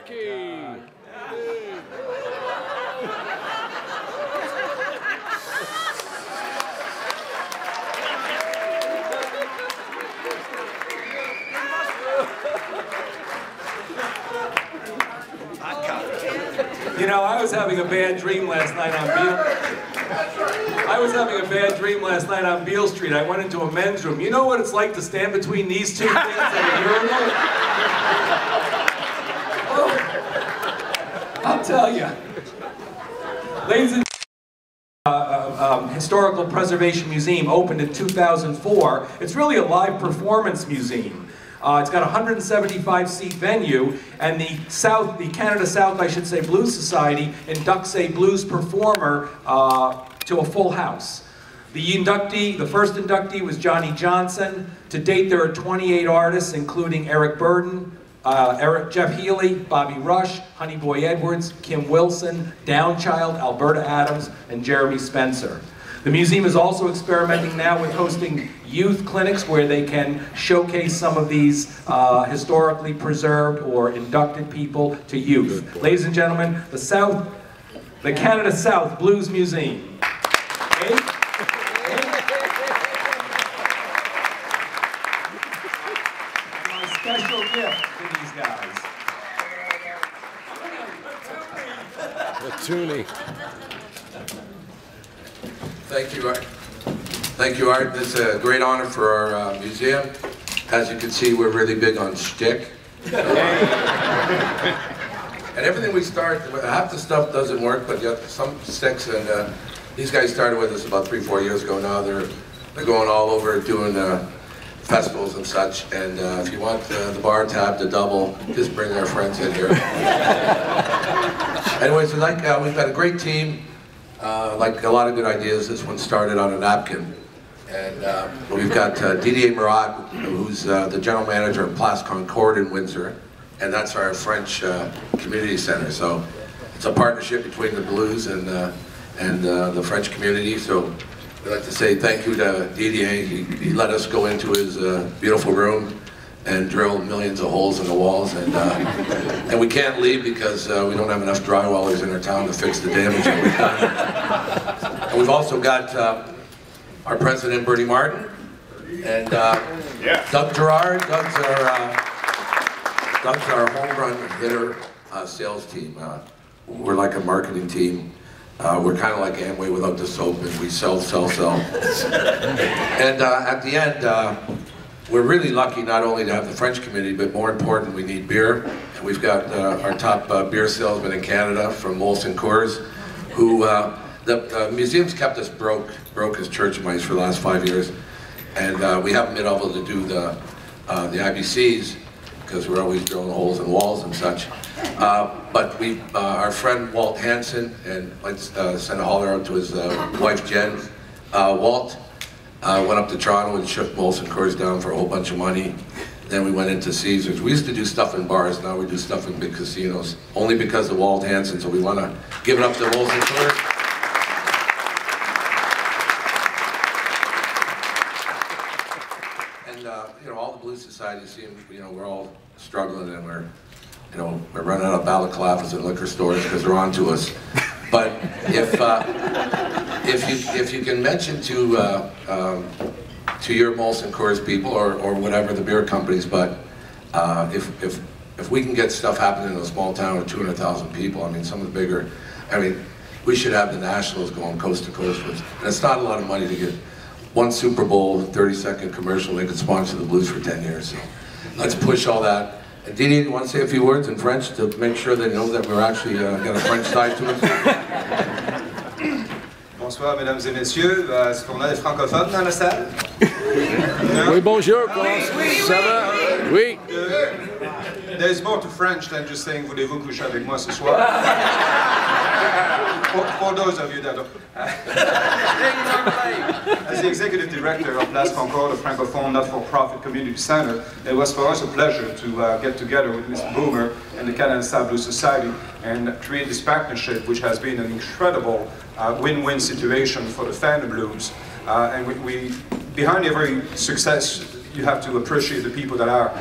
Jackie! You know, I was having a bad dream last night on Beale Street. I went into a men's room. You know what it's like to stand between these two things at a urinal? Oh, I'll tell you. Ladies and Historical Preservation Museum opened in 2004. It's really a live performance museum. It's got a 175-seat venue, and the Canada South, I should say, Blues Society inducts a blues performer to a full house. The first inductee was Johnny Johnson. To date, there are 28 artists, including Eric Burden, Jeff Healey, Bobby Rush, Honey Boy Edwards, Kim Wilson, Downchild, Alberta Adams, and Jeremy Spencer. The museum is also experimenting now with hosting youth clinics where they can showcase some of these historically preserved or inducted people to youth. Ladies and gentlemen, the Canada South Blues Museum. My special gift to these guys. The toonie. Thank you, Art. Thank you, Art. This is a great honor for our museum. As you can see, we're really big on shtick. And everything we start, half the stuff doesn't work, but yet some sticks. And these guys started with us about 3-4 years ago. Now they're going all over doing festivals and such. And if you want the bar tab to double, just bring our friends in here. Anyways, we've got a great team. Like a lot of good ideas, this one started on a napkin. And we've got Didier Murat, who's the general manager of Place Concorde in Windsor. And that's our French community center. So it's a partnership between the blues and the French community. So we'd like to say thank you to Didier. He let us go into his beautiful room and drill millions of holes in the walls, and we can't leave because we don't have enough drywallers in our town to fix the damage that we've done. And we've also got our president, Bernie Martin, and Doug Gerard. Doug's our home run hitter sales team. We're like a marketing team. We're kind of like Amway without the soap, and we sell. And at the end, we're really lucky not only to have the French community, but more important, we need beer. And we've got our top beer salesman in Canada from Molson Coors, who the museum's kept us broke as church mice for the last 5 years. And we haven't been able to do the IBCs because we're always drilling holes in walls and such. But our friend Walt Hansen, and let's send a holler out to his wife Jen. Walt went up to Toronto and shook Molson Coors down for a whole bunch of money. Then we went into Caesars. We used to do stuff in bars, now we do stuff in big casinos. Only because of Walt Hansen, so we want to give it up to Molson Coors. And you know, all the blues societies seem, you know, we're all struggling, and we're running out of balaclavas in liquor stores because they're on to us. But if you can mention to your Molson Coors people or whatever the beer companies, but if we can get stuff happening in a small town with 200,000 people, I mean, some of the bigger, I mean, we should have the Nationals going coast to coast. And it's not a lot of money to get one Super Bowl 30-second commercial. They could sponsor the Blues for 10 years. So let's push all that. And Didier, you want to say a few words in French to make sure they know that we're actually got a French side to us? Bonsoir, mesdames et messieurs. Est-ce qu'on a des francophones dans la salle? Oui, bonjour, comment ça va? Oui. There's more to French than just saying voulez-vous coucher avec moi ce soir? For those of you that don't. As the executive director of Place Concorde, a francophone not-for-profit community center, it was for us a pleasure to get together with Mr. Boomer and the Canada South Blues Society and create this partnership, which has been an incredible win-win situation for the fan of blues. And we behind every success you have to appreciate the people that are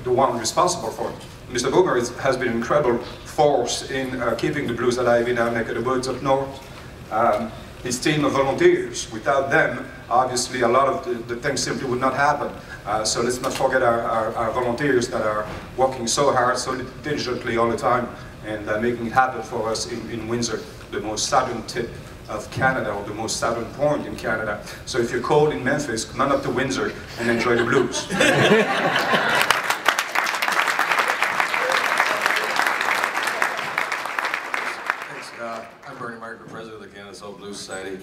the one responsible for it. Mr. Boomer has been an incredible force in keeping the blues alive in our neck of the woods up north. His team of volunteers, without them, obviously a lot of the things simply would not happen. So let's not forget our volunteers that are working so hard, so diligently all the time, and making it happen for us in Windsor, the most southern tip of Canada, or the most southern point in Canada. So if you're cold in Memphis, come on up to Windsor and enjoy the blues. I'm Bernie Marker, President of the Canada Soul Blues Society,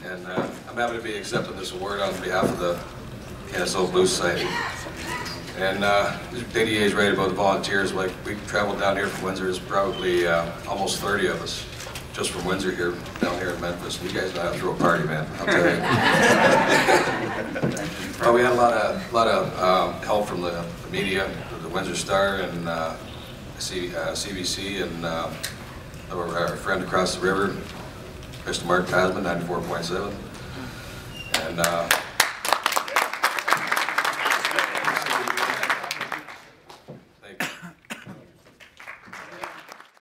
and I'm happy to be accepting this award on behalf of the Canada Soul Blues Society. And DDA is right about the volunteers. Like, we traveled down here from Windsor. There's probably almost 30 of us just from Windsor here, down here in Memphis. You guys know how to throw a party, man, I'll tell you. We had a lot of help from the media, the Windsor Star and CBC, and our friend across the river, Mr. Mark Tasman, 94.7. And